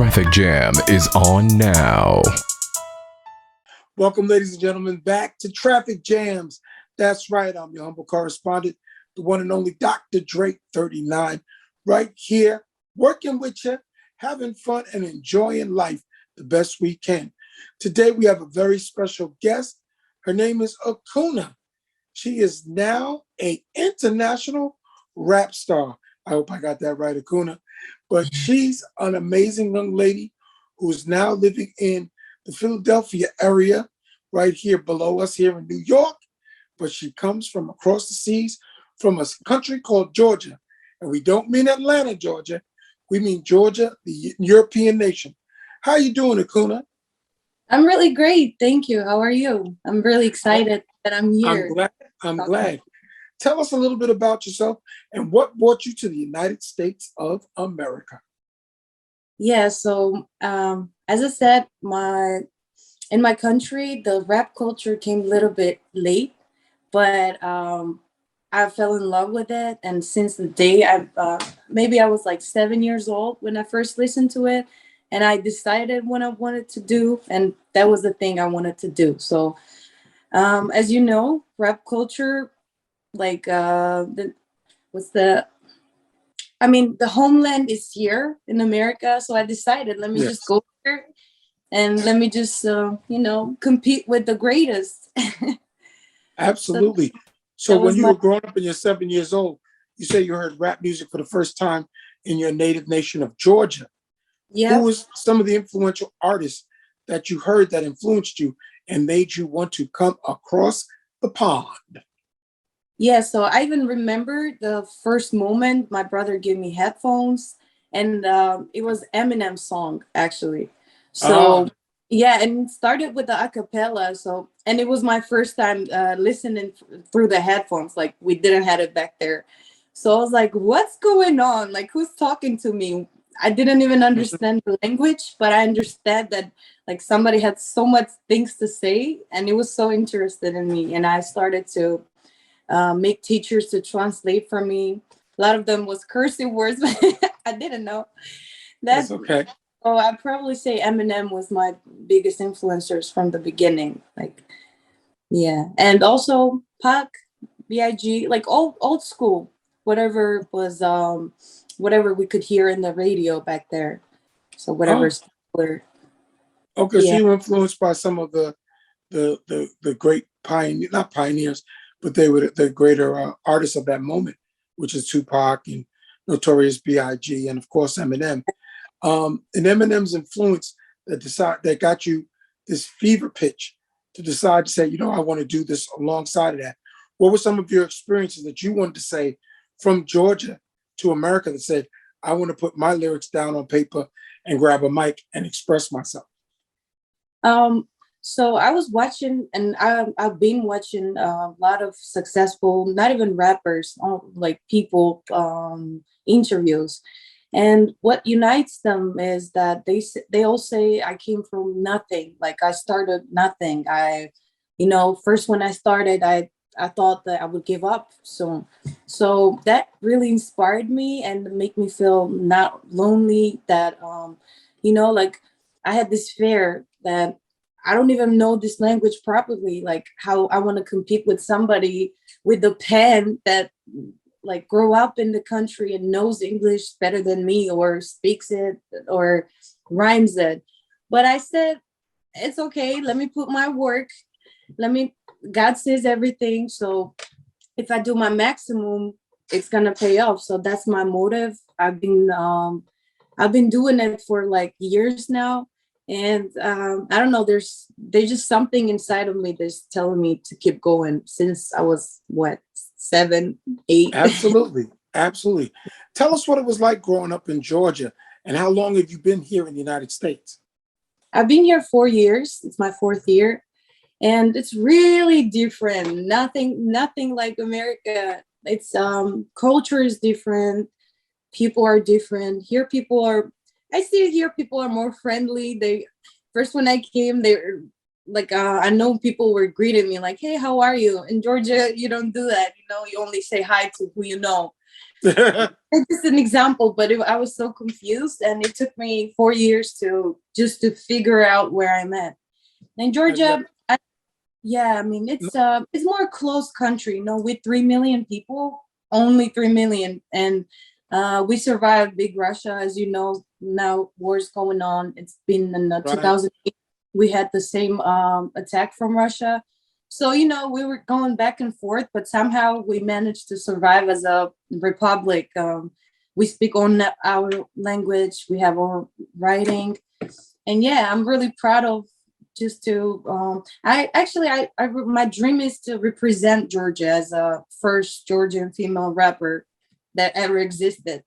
Traffic Jam is on now. Welcome, ladies and gentlemen, back to Traffic Jams. That's right, I'm your humble correspondent, the one and only Dr. Drake 39, right here, working with you, having fun and enjoying life the best we can. Today, we have a very special guest. Her name is Ekuna. She is now an international rap star. I hope I got that right, Ekuna. But she's an amazing young lady who's now living in the Philadelphia area, right here below us here in New York. But she comes from across the seas, from a country called Georgia. And we don't mean Atlanta, Georgia. We mean Georgia, the European nation. How you doing, Ekuna? I'm really great. Thank you. How are you? I'm really excited that I'm here. I'm glad. Tell us a little bit about yourself and what brought you to the United States of America. Yeah, so as I said, in my country, the rap culture came a little bit late, but I fell in love with it. And since the day maybe I was like 7 years old when I first listened to it, and I decided what I wanted to do, and that was the thing I wanted to do. So as you know, rap culture, like the homeland is here in America. So I decided, let me just go here and let me just compete with the greatest. Absolutely. So when you were growing up and you're 7 years old, you say you heard rap music for the first time in your native nation of Georgia. Yeah. Who was some of the influential artists that you heard that influenced you and made you want to come across the pond? Yeah, so I even remember the first moment my brother gave me headphones, and it was Eminem's song, actually. So yeah, and it started with the acapella. So, and it was my first time listening through the headphones. Like, we didn't have it back there. So I was like, what's going on? Like, who's talking to me? I didn't even understand the language, but I understand that like somebody had so much things to say, and it was so interested in me. And I started to make teachers to translate for me. A lot of them was cursing words, but I didn't know. That's okay. So I'd probably say Eminem was my biggest influencers from the beginning. Like, yeah. And also Pac, B.I.G., like old school, whatever was whatever we could hear in the radio back there. So whatever's popular. Okay, so you were influenced by some of the great not pioneers, but they were the greater artists of that moment, which is Tupac and Notorious B.I.G. and of course Eminem. And Eminem's influence that got you this fever pitch to decide to say, you know, I want to do this alongside of that. What were some of your experiences that you wanted to say from Georgia to America that said, I want to put my lyrics down on paper and grab a mic and express myself? So I was watching, and I've been watching a lot of successful, not even rappers, like people, interviews. And what unites them is that they all say I came from nothing. Like, I started nothing. First when I started, I thought that I would give up soon. So that really inspired me and made me feel not lonely, that, like I had this fear that I don't even know this language properly, like how I want to compete with somebody with a pen that like grew up in the country and knows English better than me, or speaks it or rhymes it. But I said, it's okay. Let me put my work. God says everything. So if I do my maximum, it's going to pay off. So that's my motive. I've been doing it for like years now. And I don't know, there's just something inside of me that's telling me to keep going since I was, 7, 8? Absolutely. Absolutely. Tell us what it was like growing up in Georgia, and how long have you been here in the United States? I've been here 4 years. It's my 4th year. And it's really different. Nothing like America. It's culture is different. People are different. I see here people are more friendly. First when I came, they were like, I know people were greeting me like, hey, how are you? In Georgia, you don't do that. You only say hi to who you know. It's just an example, but I was so confused, and it took me 4 years to figure out where I'm at. In Georgia, I mean, it's more closed country, with 3 million people, only 3 million, and we survived big Russia, as you know. Now war's going on. It's been in 2008. We had the same attack from Russia. So, we were going back and forth, but somehow we managed to survive as a republic. We speak on our language. We have our writing. And yeah, I'm really proud of just to, my dream is to represent Georgia as a first Georgian female rapper that ever existed.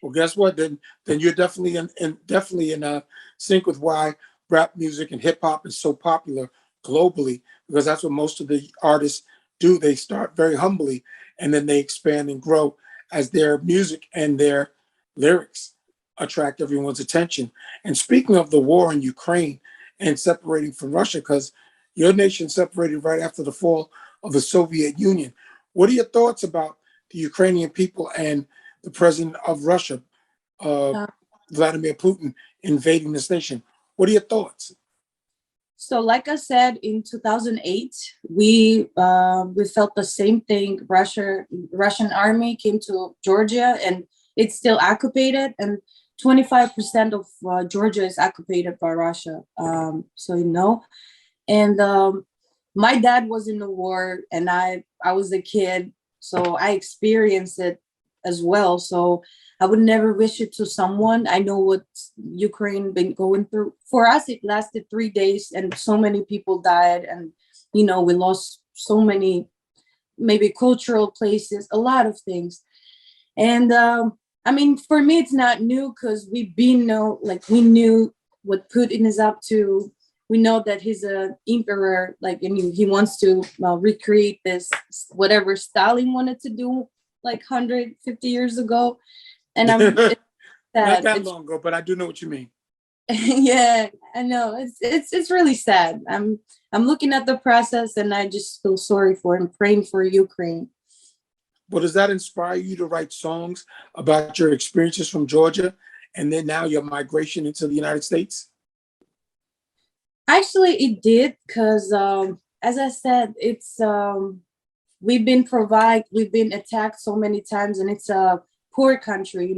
Well, guess what? Then you're definitely in sync with why rap music and hip hop is so popular globally, because that's what most of the artists do. They start very humbly and then they expand and grow as their music and their lyrics attract everyone's attention. And speaking of the war in Ukraine and separating from Russia, because your nation separated right after the fall of the Soviet Union, what are your thoughts about the Ukrainian people and the president of Russia, Vladimir Putin, invading this nation? What are your thoughts? So, like I said, in 2008, we felt the same thing. Russian army came to Georgia, and it's still occupied, and 25% of Georgia is occupied by Russia. And my dad was in the war, and I was a kid, so I experienced it as well. So I would never wish it to someone. I know what Ukraine been going through. For us, it lasted 3 days, and so many people died, and we lost so many, maybe cultural places, a lot of things. And I mean, for me, it's not new, because we knew what Putin is up to. We know that he's an emperor, and he wants to recreate this, whatever Stalin wanted to do, 150 years ago. And I'm not that long ago, but I do know what you mean. Yeah, I know. It's really sad. I'm looking at the process, and I just feel sorry for him, praying for Ukraine. Well, does that inspire you to write songs about your experiences from Georgia and then now your migration into the United States? Actually, it did, because as I said, it's we've been attacked so many times, and it's a poor country.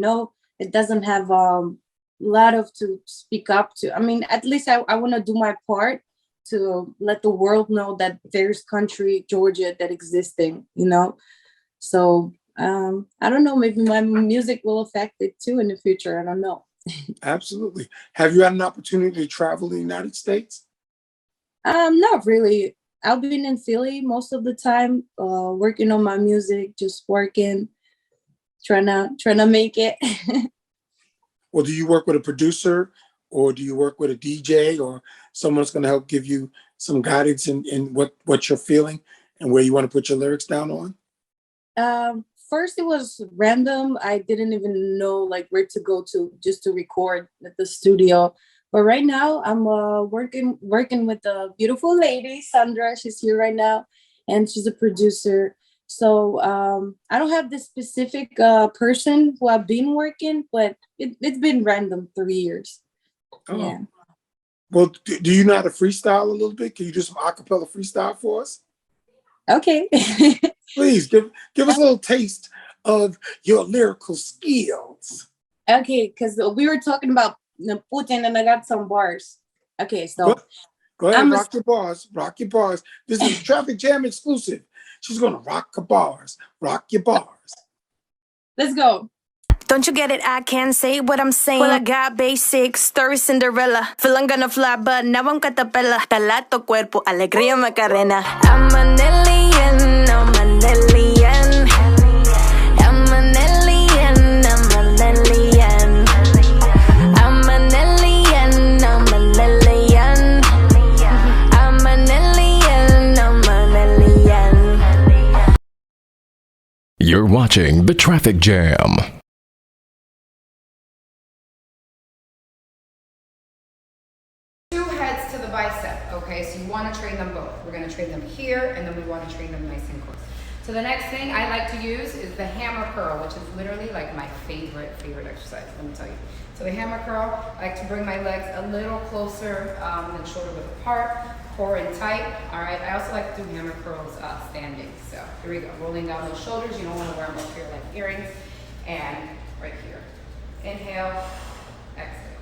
It doesn't have a lot of to speak up to. I mean, at least I want to do my part to let the world know that there's country, Georgia, that existing. So I don't know, maybe my music will affect it too in the future. I don't know. Absolutely. Have you had an opportunity to travel in the United States? Not really. I've been in Philly most of the time, working on my music, just working, trying to make it. Well, do you work with a producer, or do you work with a DJ, or someone that's going to help give you some guidance in what you're feeling and where you want to put your lyrics down on? First, it was random. I didn't even know where to go to just to record at the studio. But right now, I'm working with a beautiful lady, Sandra. She's here right now, and she's a producer. So I don't have this specific person who I've been working, but it's been random 3 years. Oh. Yeah. Well, do you know how to freestyle a little bit? Can you do some acapella freestyle for us? Okay. Please give us a little taste of your lyrical skills. Okay, because we were talking about Putin, and I got some bars. Okay, so go ahead, rock your bars. Rock your bars. This is Traffic Jam exclusive. She's gonna rock her bars. Rock your bars. Let's go. Don't you get it? I can't say what I'm saying. Well, I got basics, story Cinderella. Feel I'm gonna fly, but now I'm catapella. Talato cuerpo, alegría Macarena. I'm an alien, I'm an alien. I'm an alien, I'm an alien. I'm an alien, I'm an alien. I'm an alien, I'm an alien. You're watching The Traffic Jam. Bicep, okay, so you want to train them both. We're going to train them here, and then we want to train them nice and close. So the next thing I like to use is the hammer curl, which is literally like my favorite exercise, let me tell you. So the hammer curl, I like to bring my legs a little closer than shoulder width apart, core in tight. All right, I also like to do hammer curls standing. So here we go, rolling down those shoulders. You don't want to wear them up here like earrings. And right here, inhale, exhale.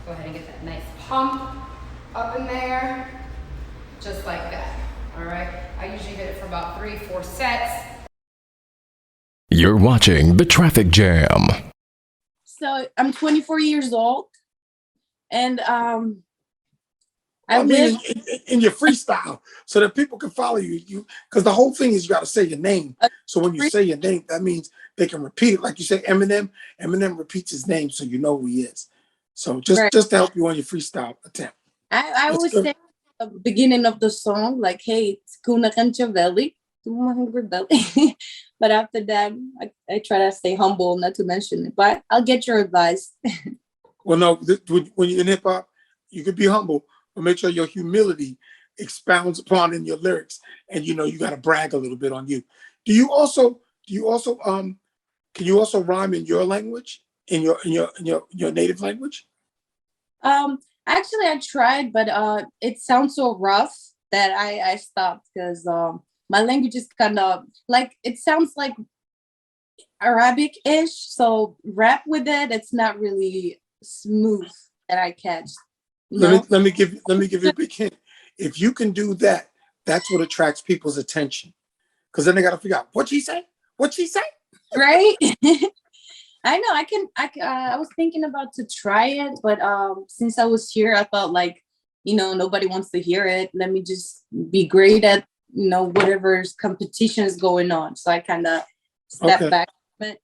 Go ahead and get that nice pump up in there, just like that. All right, I usually hit it for about 3-4 sets. You're watching The Traffic Jam. So I'm 24 years old, and I mean, in your freestyle, so that people can follow you. Because the whole thing is you got to say your name. So when you say your name, that means they can repeat it. Like you say Eminem, Eminem repeats his name, so you know who he is. So just to help you on your freestyle attempt. I would say at the beginning of the song, like, hey, it's Ekuna belly, belly. But after that, I try to stay humble, not to mention it. But I'll get your advice. Well, no, when you're in hip hop, you can be humble, but make sure your humility expounds upon in your lyrics, and you got to brag a little bit on you. Can you also rhyme in your language, in your native language? Actually, I tried, but it sounds so rough that I stopped because my language is kind of like, it sounds like Arabic-ish. So rap with it, it's not really smooth that I catch. Let me give you a big hint. If you can do that, that's what attracts people's attention. Because then they got to figure out what she say. Right? I know I was thinking about to try it, but since I was here, I thought like, nobody wants to hear it. Let me just be great at, whatever's competition is going on. So I kind of stepped back from it.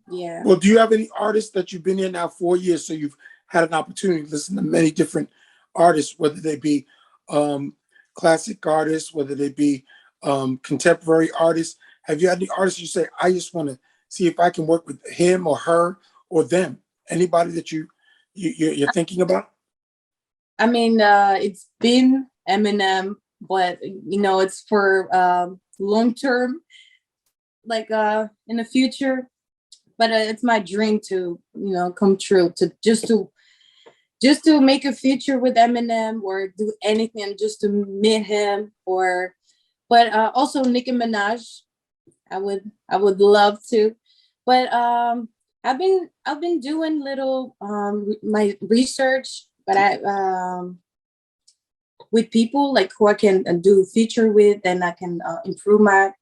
Yeah. Well, do you have any artists that you've been here now 4 years, so you've had an opportunity to listen to many different artists, whether they be classic artists, whether they be contemporary artists? Have you had any artists you say, I just want to see if I can work with him or her or them? Anybody that you're thinking about? I mean, it's been Eminem, but it's for long term, like in the future. But it's my dream to come true, to just to make a feature with Eminem or do anything just to meet him, but also Nicki Minaj. I would love to, but I've been doing little my research, but I with people like who I can do feature with, and I can improve my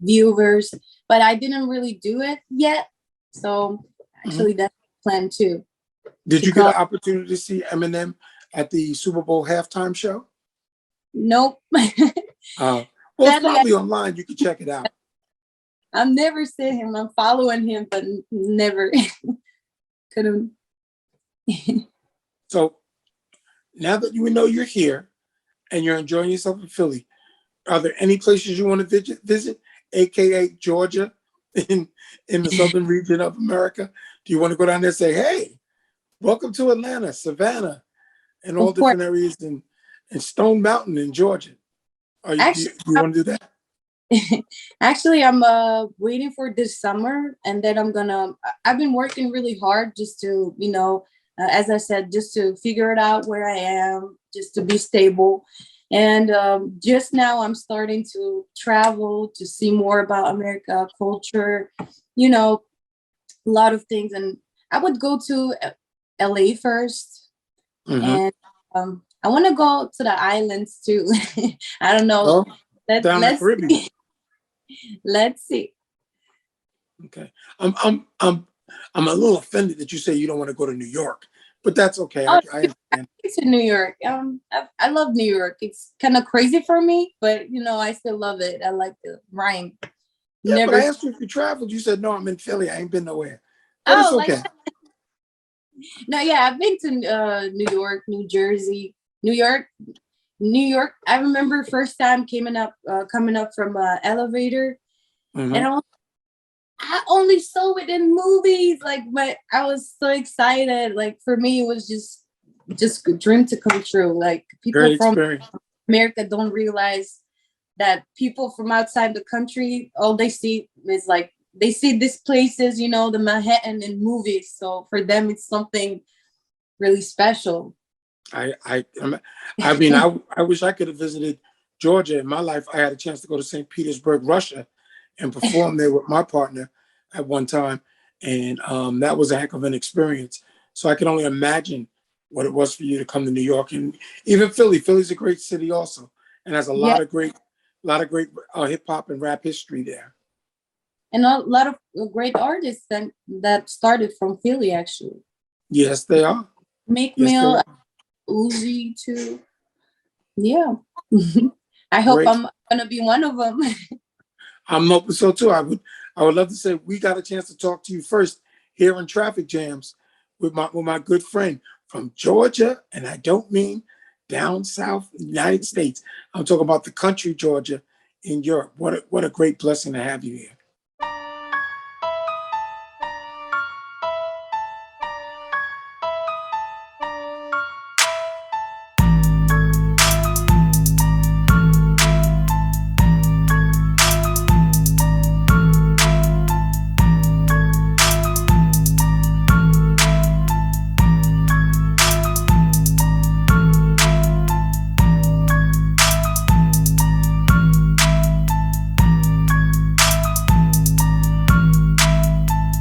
viewers, but I didn't really do it yet. So actually that's the plan too. Did you get an opportunity to see Eminem at the Super Bowl halftime show? Nope. Well, it's probably online. You can check it out. I've never seen him. I'm following him, but never couldn't. So now that you know you're here and you're enjoying yourself in Philly, are there any places you want to visit, aka Georgia, in the southern region of America? Do you want to go down there and say, hey, welcome to Atlanta, Savannah, and all different areas in Stone Mountain in Georgia? Do you want to do that? Actually, I'm waiting for this summer, and then I've been working really hard just to, as I said, just to figure it out where I am, just to be stable. And just now I'm starting to travel to see more about America, culture, a lot of things. And I would go to LA first. And I want to go to the islands too. I don't know. Let's see. Let's see. Okay. I'm a little offended that you say you don't want to go to New York, but that's okay. I understand. It's in New York. I love New York. It's kind of crazy for me, but I still love it. I like the rhyme. Yeah, but I asked you if you traveled. You said no. I'm in Philly. I ain't been nowhere. But it's okay. No, yeah, I've been to New York, New Jersey, New York. I remember first time coming up from an elevator, and I only saw it in movies. But I was so excited. Like for me, it was just a dream to come true. Like people from America don't realize that people from outside the country, all they see is like, they see these places, you know, the Manhattan in movies. So for them, it's something really special. I mean, I wish I could have visited Georgia in my life. I had a chance to go to St. Petersburg, Russia, and perform there with my partner at one time, and that was a heck of an experience. So I can only imagine what it was for you to come to New York, and even Philly. Philly's a great city also, and has a lot of great hip hop and rap history there. And a lot of great artists that started from Philly, actually. Yes, they are. Meek Mill, Uzi too. Yeah. I hope I'm gonna be one of them. I'm hoping so too. I would love to say we got a chance to talk to you first here in Traffic Jams with my good friend from Georgia, and I don't mean down south United States. I'm talking about the country Georgia in Europe. What a great blessing to have you here.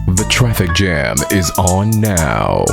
The Traffic Jam is on now.